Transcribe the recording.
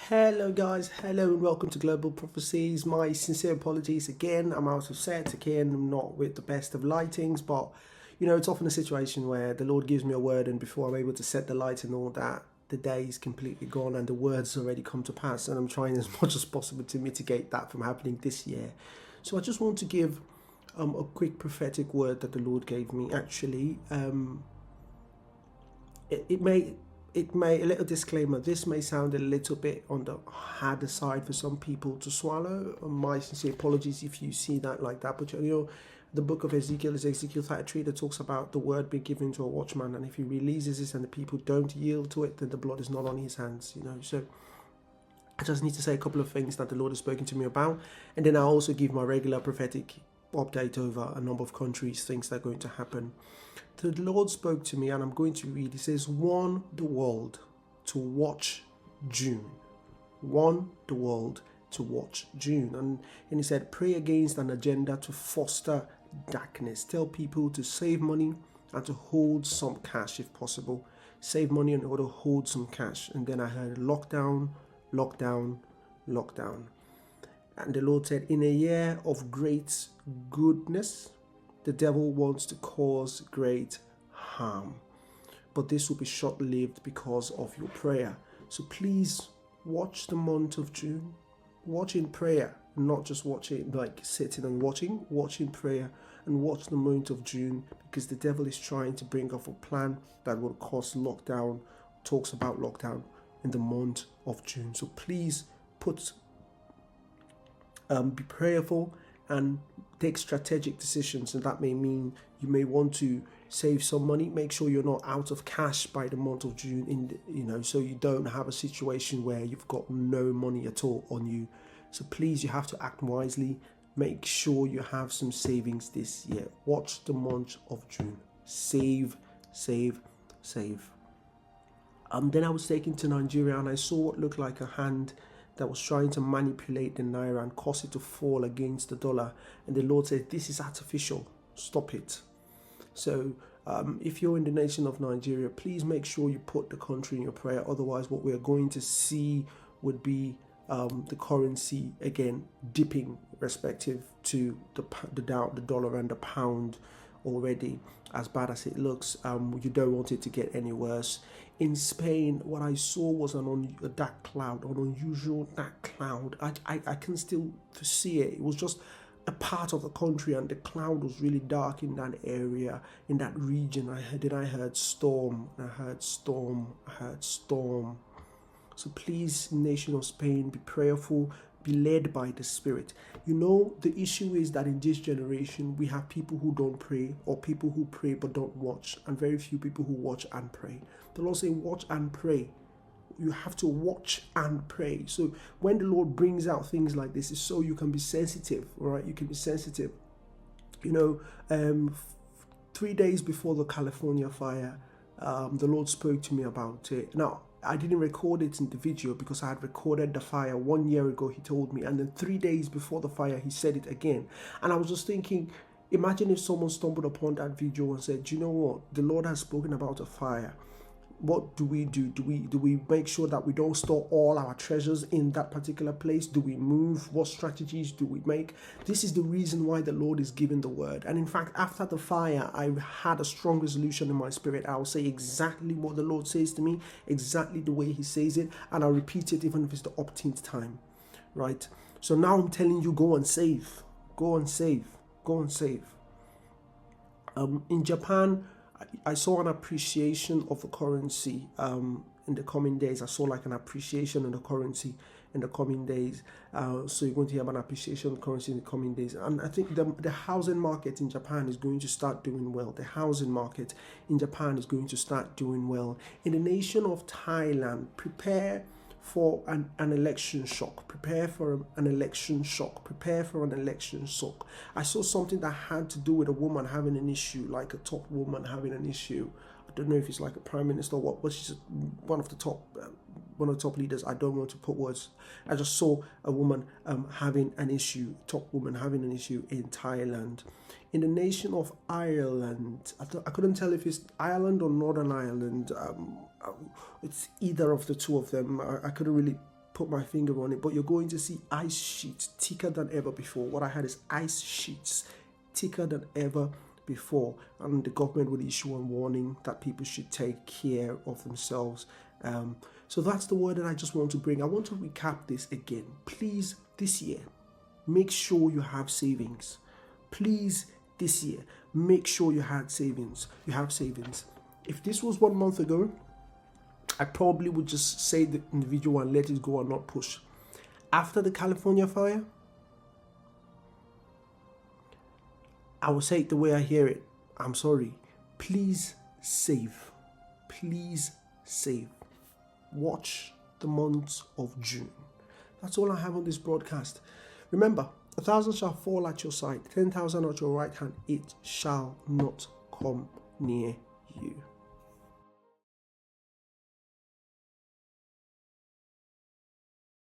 Hello, guys. Hello, and welcome to Global Prophecies. My sincere apologies again. I'm out of set again. I'm not with the best of lightings, but it's often a situation where the Lord gives me a word, and before I'm able to set the light and all that, the day is completely gone and the words already come to pass. And I'm trying as much as possible to mitigate that from happening this year. So I just want to give a quick prophetic word that the Lord gave me. Actually, it may a little disclaimer, this may sound a little bit on the harder side for some people to swallow. My sincere apologies if you see that like that, but the book of Ezekiel is Ezekiel 33 that talks about the word being given to a watchman, and if he releases this and the people don't yield to it, then the blood is not on his hands. So I just need to say a couple of things that the Lord has spoken to me about, and then I'll also give my regular prophetic update over a number of countries, things that are going to happen. The Lord spoke to me, and I'm going to read. He says, warn the world to watch June. Warn the world to watch June. And he said, pray against an agenda to foster darkness. Tell people to save money and to hold some cash if possible. Save money in order to hold some cash. And then I heard lockdown, lockdown, lockdown. And the Lord said, in a year of great goodness, the devil wants to cause great harm. But this will be short-lived because of your prayer. So please watch the month of June. Watch in prayer, not just watching like sitting and watching. Watch in prayer and watch the month of June, because the devil is trying to bring up a plan that will cause lockdown, talks about lockdown in the month of June. So please be prayerful and take strategic decisions, and that may mean you may want to save some money. Make sure you're not out of cash by the month of June, so you don't have a situation where you've got no money at all on you. So please, you have to act wisely. Make sure you have some savings this year. Watch the month of June. Save, save, save. Then I was taken to Nigeria, and I saw what looked like a hand that was trying to manipulate the naira and cause it to fall against the dollar. And the Lord said, this is artificial. Stop it. So if you're in the nation of Nigeria, please make sure you put the country in your prayer. Otherwise, what we're going to see would be the currency again dipping respective to the dollar and the pound already. As bad as it looks, you don't want it to get any worse. In Spain, what I saw was a dark cloud, an unusual dark cloud. I can still see it. It was just a part of the country, and the cloud was really dark in that area, in that region. I heard storm, I heard storm, I heard storm. So please, nation of Spain, be prayerful, be led by the Spirit. The issue is that in this generation, we have people who don't pray, or people who pray but don't watch, and very few people who watch and pray. The Lord says, watch and pray. You have to watch and pray. So when the Lord brings out things like this, it's so you can be sensitive, right? You can be sensitive. 3 days before the California fire, the Lord spoke to me about it. Now, I didn't record it in the video because I had recorded the fire 1 year ago, he told me. And then 3 days before the fire, he said it again. And I was just thinking, imagine if someone stumbled upon that video and said, you know what? The Lord has spoken about a fire. What do we do? Do we make sure that we don't store all our treasures in that particular place? Do we move? What strategies do we make? This is the reason why the Lord is giving the word. And in fact, after the fire, I had a strong resolution in my spirit. I'll say exactly what the Lord says to me, exactly the way he says it, and I'll repeat it even if it's the umpteenth time, right? So now I'm telling you, go and save. Go and save. Go and save. In Japan, I saw an appreciation of the currency in the coming days. I saw like an appreciation in the currency in the coming days. So you're going to have an appreciation of the currency in the coming days. And I think the housing market in Japan is going to start doing well. The housing market in Japan is going to start doing well. In the nation of Thailand, prepare for an election shock. Prepare for an election shock. Prepare for an election shock. I saw something that had to do with a woman having an issue, like a top woman having an issue. I don't know if it's like a prime minister or what, but she's one of the top leaders. I don't want to put words. I just saw a woman having an issue, top woman having an issue in Thailand. In the nation of Ireland, I couldn't tell if it's Ireland or Northern Ireland. It's either of the two of them. I couldn't really put my finger on it, but you're going to see ice sheets thicker than ever before. What I had is ice sheets thicker than ever before, and the government will issue a warning that people should take care of themselves. So that's the word that I just want to bring. I want to recap this again. Please, this year, make sure you have savings. Please, this year, make sure you have savings. If this was 1 month ago, I probably would just say the individual and let it go and not push. After the California fire, I will say it the way I hear it. I'm sorry. Please save. Please save. Watch the months of June. That's all I have on this broadcast. Remember, 1,000 shall fall at your side, 10,000 at your right hand. It shall not come near you.